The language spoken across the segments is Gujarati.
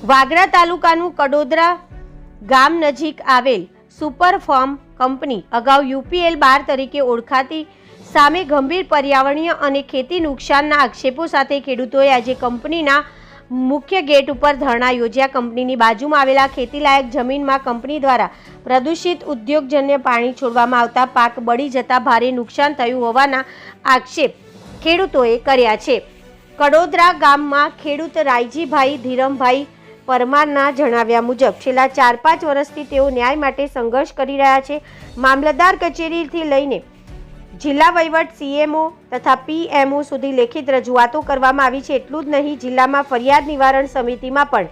વાગરા તાલુકાનું કડોદરા ગામ નજીક આવેલ સુપર ફાર્મ કંપની અગાઉ UPL 12 તરીકે ઓળખાતી સામે ગંભીર પર્યાવરણીય અને ખેતી નુકસાનના આક્ષેપો સાથે ખેડૂતોએ આજે કંપનીના મુખ્ય ગેટ ઉપર ધરણા યોજ્યા। કંપનીની બાજુમાં આવેલા ખેતીલાયક જમીનમાં કંપની દ્વારા પ્રદૂષિત ઉદ્યોગજન્ય પાણી છોડવામાં આવતા પાક બળી જતા ભારે નુકસાન થયું હોવાના આક્ષેપ ખેડૂતોએ કર્યા છે। કડોદરા ગામમાં ખેડૂત રાયજીભાઈ ધીરમભાઈ પરમારના જણાવ્યા મુજબ છેલ્લા 4-5 વર્ષથી તેઓ ન્યાય માટે સંઘર્ષ કરી રહ્યા છે। મામલતદાર કચેરીથી લઈને જિલ્લા વહીવટ CMO તથા PMO સુધી લેખિત રજૂઆતો કરવામાં આવી છે। એટલું જ નહીં, જિલ્લામાં ફરિયાદ નિવારણ સમિતિમાં પણ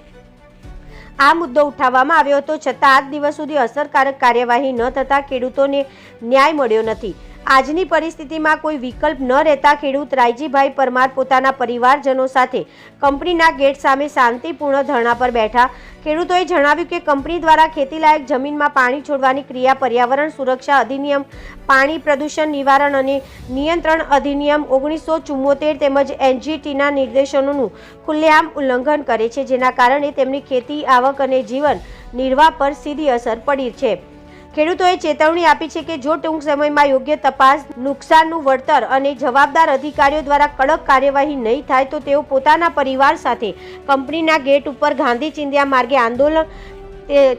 આ મુદ્દો ઉઠાવવામાં આવ્યો હતો, છતાં આજ દિવસ સુધી અસરકારક કાર્યવાહી ન થતાં ખેડૂતોને ન્યાય મળ્યો નથી। આજની પરિસ્થિતિમાં કોઈ વિકલ્પ ન રહેતા ખેડૂત રાયજીભાઈ પરમાર પોતાના પરિવારજનો સાથે કંપનીના ગેટ સામે શાંતિપૂર્ણ ધરણા પર બેઠા। ખેડૂતોએ જણાવ્યું કે કંપની દ્વારા ખેતીલાયક જમીનમાં પાણી છોડવાની ક્રિયા પર્યાવરણ સુરક્ષા અધિનિયમ, પાણી પ્રદૂષણ નિવારણ અને નિયંત્રણ અધિનિયમ 1974 તેમજ NGTના નિર્દેશોનું ખુલ્લેઆમ ઉલ્લંઘન કરે છે, જેના કારણે તેમની ખેતી આવક અને જીવન નિર્વાહ પર સીધી અસર પડી છે। ખેડૂતોએ ચેતવણી આપી છે કે જો ટૂંક સમયમાં યોગ્ય તપાસ, નુકસાનનું વળતર અને જવાબદાર અધિકારીઓ દ્વારા કડક કાર્યવાહી નહીં થાય તો તેઓ પોતાના પરિવાર સાથે કંપનીના ગેટ ઉપર ગાંધી ચિંધ્યા માર્ગે આંદોલન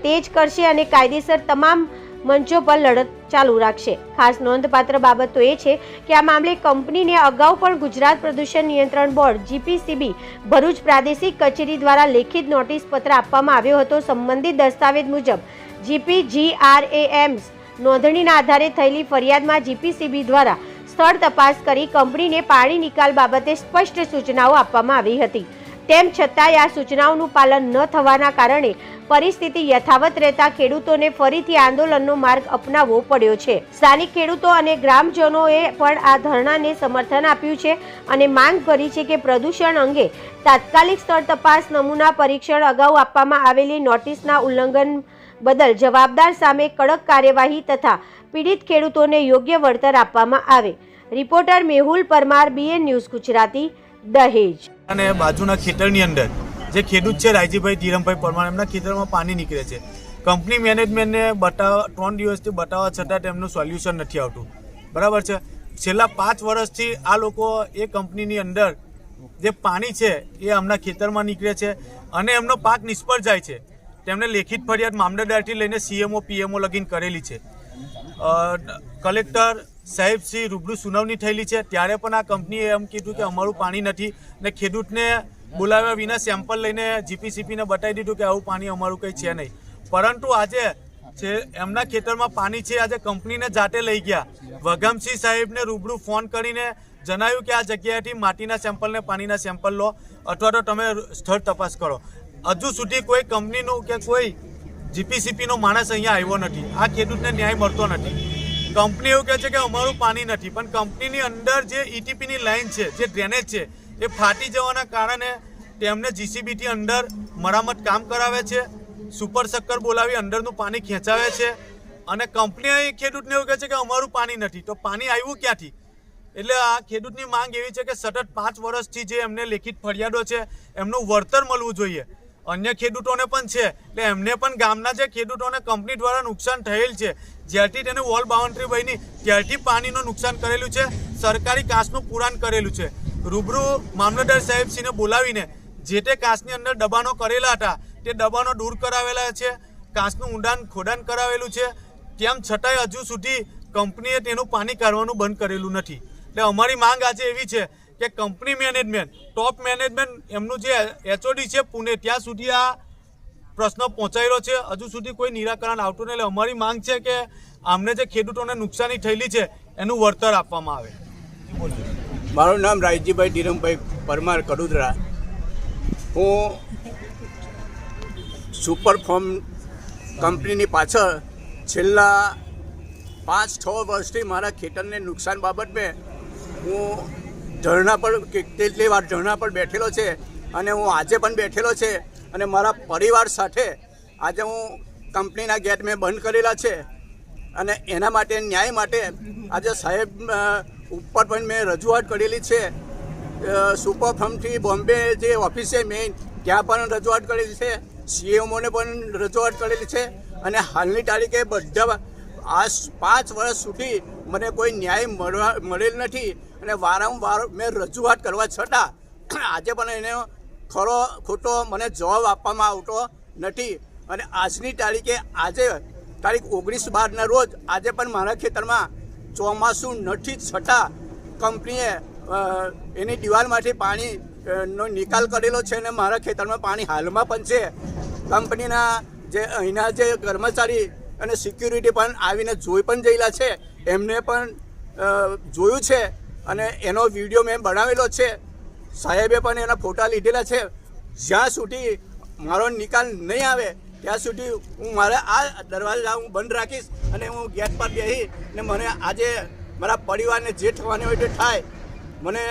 તેજ કરશે અને કાયદેસર તમામ મંચો પર લડત ચાલુ રાખશે। ખાસ નોંધપાત્ર બાબત તો એ છે કે આ મામલે કંપનીને અગાઉ પણ ગુજરાત પ્રદૂષણ નિયંત્રણ બોર્ડ GPCB ભરૂચ પ્રાદેશિક કચેરી દ્વારા લેખિત નોટિસ પત્ર આપવામાં આવ્યો હતો। સંબંધિત દસ્તાવેજ મુજબ GPGRAMs નોંધણીના આધારે થયેલી ફરિયાદમાં GPCB દ્વારા સ્થળ તપાસ કરી કંપનીને પાણી નિકાલ બાબતે સ્પષ્ટ સૂચનાઓ આપવામાં આવી હતી। તેમ છતાંય આ સૂચનાઓનું પાલન ન થવાના કારણે પરિસ્થિતિ યથાવત રહેતા ખેડૂતોને ફરીથી આંદોલનનો માર્ગ અપનાવવો પડ્યો છે। સ્થાનિક ખેડૂતો અને ગ્રામજનોએ પણ આ ધરણાને સમર્થન આપ્યું છે અને માંગ કરી છે કે પ્રદૂષણ અંગે તાત્કાલિક સ્થળ તપાસ, નમૂના પરીક્ષણ, અગાઉ આપવામાં આવેલી નોટિસના ઉલ્લંઘન બદલ જવાબદાર સામે કડક કાર્યવાહી તથા પીડિત ખેડૂતોને યોગ્ય વળતર આપવામાં આવે। Reporter Mehul Parmar, BN news Gujarati, દહેજ। અને બાજુના ખેતરની અંદર જે ખેડૂત છે રાયજીભાઈ ધીરમભાઈ પરમાર, એમના ખેતરમાં પાણી નીકળે છે। કંપની મેનેજમેન્ટને 3 દિવસથી બતાવવા છતાં તેમનું સોલ્યુશન નથી આવતું, બરાબર છે। છેલ્લા 5 વર્ષથી આ લોકો એ કંપનીની અંદર જે પાણી છે એ એમના ખેતરમાં નીકળે છે અને એમનો પાક નિષ્ફળ જાય છે। તેમણે લેખિત ફરિયાદ મામલતદારથી લઈને CMO PMO લગીન કરેલી છે। કલેક્ટર સાહેબ શ્રી રૂબરૂ સુનાવણી થયેલી છે, ત્યારે પણ આ કંપનીએ એમ કીધું કે અમારું પાણી નથી ને ખેડૂતને બોલાવ્યા વિના સેમ્પલ લઈને GPCBને બતાવી દીધું કે આવું પાણી અમારું કંઈ છે નહીં। પરંતુ આજે એમના ખેતરમાં પાણી છે, આજે કંપનીને જાતે લઈ ગયા। વઘામસિંહ સાહેબને રૂબરૂ ફોન કરીને જણાવ્યું કે આ જગ્યાએથી માટીના સેમ્પલ ને પાણીના સેમ્પલ લો અથવા તો તમે સ્થળ તપાસ કરો। હજુ સુધી કોઈ કંપનીનું કે કોઈ GPCBનો માણસ અહીંયા આવ્યો નથી। આ ખેડૂતને ન્યાય મળતો નથી। કંપની એવું કહે છે કે અમારું પાણી નથી, પણ કંપનીની અંદર જે ETPની લાઈન છે, જે ડ્રેનેજ છે, એ ફાટી જવાના કારણે તેમને GCBથી અંદર મરામત કામ કરાવે છે, સુપર શક્કર બોલાવી અંદરનું પાણી ખેંચાવે છે અને કંપની ખેડૂતને એવું કહે છે કે અમારું પાણી નથી, તો પાણી આવ્યું ક્યાંથી? એટલે આ ખેડૂતની માંગ એવી છે કે સતત 5 વર્ષથી જે એમને લેખિત ફરિયાદો છે એમનું વળતર મળવું જોઈએ। અન્ય ખેડૂતોને પણ છે, એટલે એમને પણ ગામના જે ખેડૂતોને કંપની દ્વારા નુકસાન થયેલ છે, જ્યારથી તેને વોલ બાઉન્ડ્રી બની ત્યારથી પાણીનું નુકસાન કરેલું છે, સરકારી કાંસનું પુરાણ કરેલું છે। રૂબરૂ મામલતદાર સાહેબશ્રીને બોલાવીને જે તે કાંસની અંદર દબાણો કરેલા હતા તે દબાણો દૂર કરાવેલા છે, કાંસનું ખોદાણ કરાવેલું છે, તેમ છતાંય હજુ સુધી કંપનીએ તેનું પાણી કાઢવાનું બંધ કરેલું નથી। એટલે અમારી માંગ આજે એવી છે કે કંપની મેનેજમેન્ટ, ટોપ મેનેજમેન્ટ, એમનું જે HOD છે પુણે, ત્યાં સુધી આ પ્રશ્ન પહોંચાયેલો છે, હજુ સુધી કોઈ નિરાકરણ આવતું નહીં। એટલે અમારી માંગ છે કે આમને જે ખેડૂતોને નુકસાની થયેલી છે એનું વળતર આપવામાં આવે। મારું નામ રાયજીભાઈ ધીરમભાઈ પરમાર, કડોદરા। હું સુપર ફાર્મ કંપનીની પાછળ છેલ્લા 5-6 વર્ષથી મારા ખેતરને નુકસાન બાબતે હું ધરણા પર કેટલી વાર ધરણા પર બેઠેલો છે અને હું આજે પણ બેઠેલો છે અને મારા પરિવાર સાથે આજે હું કંપનીના ગેટ મેં બંધ કરેલા છે અને એના માટે ન્યાય માટે આજે સાહેબ ઉપર પણ મેં રજૂઆત કરેલી છે। સુપર ફાર્મથી બોમ્બે જે ઓફિસે મેં ત્યાં પણ રજૂઆત કરેલી છે, સીએમઓને પણ રજૂઆત કરેલી છે અને હાલની તારીખે બધા આ 5 વર્ષ સુધી મને કોઈ ન્યાય મળેલ નથી અને વારંવાર મેં રજૂઆત કરવા છતાં આજે પણ એનો ખરો ખોટો મને જવાબ આપવામાં આવતો નથી અને આજની તારીખે આજે તારીખ 19/12ના રોજ આજે પણ મારા ખેતરમાં ચોમાસું નથી છતાં કંપનીએ એની દિવાલમાંથી પાણીનો નિકાલ કરેલો છે અને મારા ખેતરમાં પાણી હાલમાં પણ છે. કંપનીના જે અહીંના જે કર્મચારી અને સિક્યુરિટી પણ આવીને જોઈ પણ ગયેલા છે, એમને પણ જોયું છે અને એનો વિડીયો મેં બનાવેલો છે. સાહેબે પણ એના ફોટા લીધેલા છે. જ્યાં સુધી મારો નિકાલ નહીં આવે ત્યાં સુધી હું મારા આ દરવાજા હું બંધ રાખીશ અને હું ગેટ પર બેસી ને મને આજે મારા પરિવારને જે થવાની હોય તે થાય. મને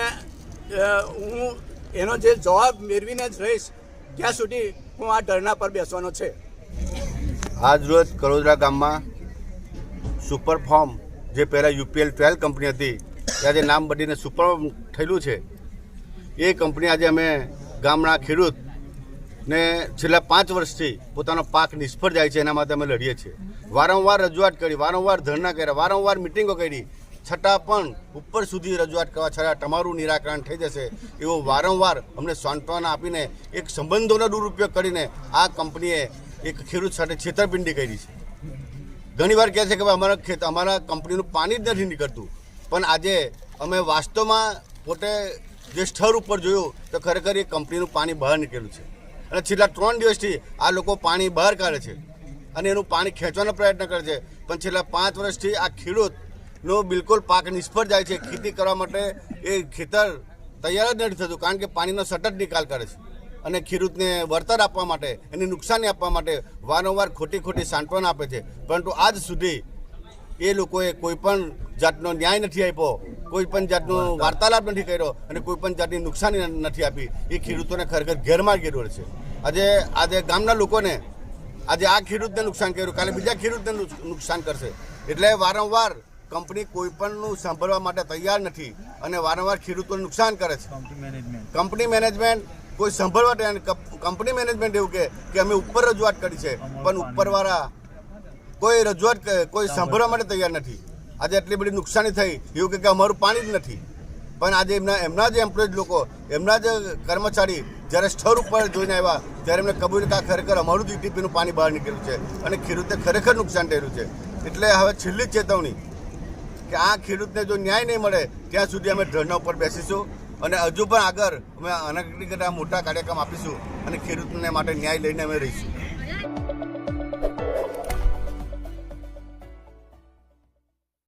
હું એનો જે જવાબ મેળવીને જ રહીશ ત્યાં સુધી હું આ ધરણા પર બેસવાનો છે. આજ રોજ કડોદરા ગામમાં સુપર ફોર્મ જે પહેલાં UPL 12 કંપની હતી ત્યાં જે નામ બદલીને સુપર થયેલું છે, એ કંપની આજે અમે ગામના ખેડૂતને છેલ્લા 5 વર્ષથી પોતાનો પાક નિષ્ફળ જાય છે એના માટે અમે લડીએ છીએ. વારંવાર રજૂઆત કરી, વારંવાર ધરણા કર્યા, વારંવાર મિટિંગો કરી, છતાં પણ ઉપર સુધી રજૂઆત કરવા છતાં તમારું નિરાકરણ થઈ જશે એવો વારંવાર અમને સાંત્વના આપીને એક સંબંધોનો દુરુપયોગ કરીને આ કંપનીએ એક ખેડૂત સાથે છેતરપિંડી કરી છે. ઘણીવાર કહે છે કે ભાઈ અમારા કંપનીનું પાણી જ નથી નીકળતું, પણ આજે અમે વાસ્તવમાં પોતે જે સ્થળ ઉપર જોયું તો ખરેખર એ કંપનીનું પાણી બહાર નીકળ્યું છે અને છેલ્લા 3 દિવસથી આ લોકો પાણી બહાર કાઢે છે અને એનું પાણી ખેંચવાનો પ્રયત્ન કરે છે. પણ છેલ્લા 5 વર્ષથી આ ખેડૂતનો બિલકુલ પાક નિષ્ફળ જાય છે. ખેતી કરવા માટે એ ખેતર તૈયાર જ નથી થતું કારણ કે પાણીનો સતત નિકાલ કરે છે અને ખેડૂતને વળતર આપવા માટે, એને નુકસાની આપવા માટે વારંવાર ખોટી સાંત્વના આપે છે. પરંતુ આજ સુધી એ લોકોએ કોઈપણ જાતનો ન્યાય નથી આપ્યો, કોઈપણ જાતનો વાર્તાલાપ નથી કર્યો અને કોઈપણ જાતની નુકસાની નથી આપી. એ ખેડૂતોને ખરેખર ગેરમાર્ગે દોરે છે. આજે ગામના લોકોને આજે આ ખેડૂતને નુકસાન કર્યું, કાલે બીજા ખેડૂતને નુકસાન કરશે. એટલે વારંવાર કંપની કોઈપણનું સાંભળવા માટે તૈયાર નથી અને વારંવાર ખેડૂતોને નુકસાન કરે છે. કંપની મેનેજમેન્ટ કોઈ સાંભળવા તૈયાર, કંપની મેનેજમેન્ટ એવું કે અમે ઉપર રજૂઆત કરી છે પણ ઉપરવાળા કોઈ રજૂઆત કોઈ સાંભળવા માટે તૈયાર નથી. આજે એટલી બધી નુકસાની થઈ એવું કે અમારું પાણી જ નથી, પણ આજે એમના જે એમ્પ્લોયીઝ લોકો, એમના જે કર્મચારી જ્યારે સ્થળ ઉપર જોઈને આવ્યા ત્યારે એમને કબૂલ કે ખરેખર અમારું જ ETPનું પાણી બહાર નીકળ્યું છે અને ખેડૂતને ખરેખર નુકસાન થયેલું છે. એટલે હવે છેલ્લી ચેતવણી કે આ ખેડૂતને જો ન્યાય નહીં મળે ત્યાં સુધી અમે ધરણા ઉપર બેસીશું અને હજુ પણ આગળ અમે આના કરતા મોટા કાર્યક્રમ આપીશું અને ખેડૂતને માટે ન્યાય લઈને અમે રહીશું.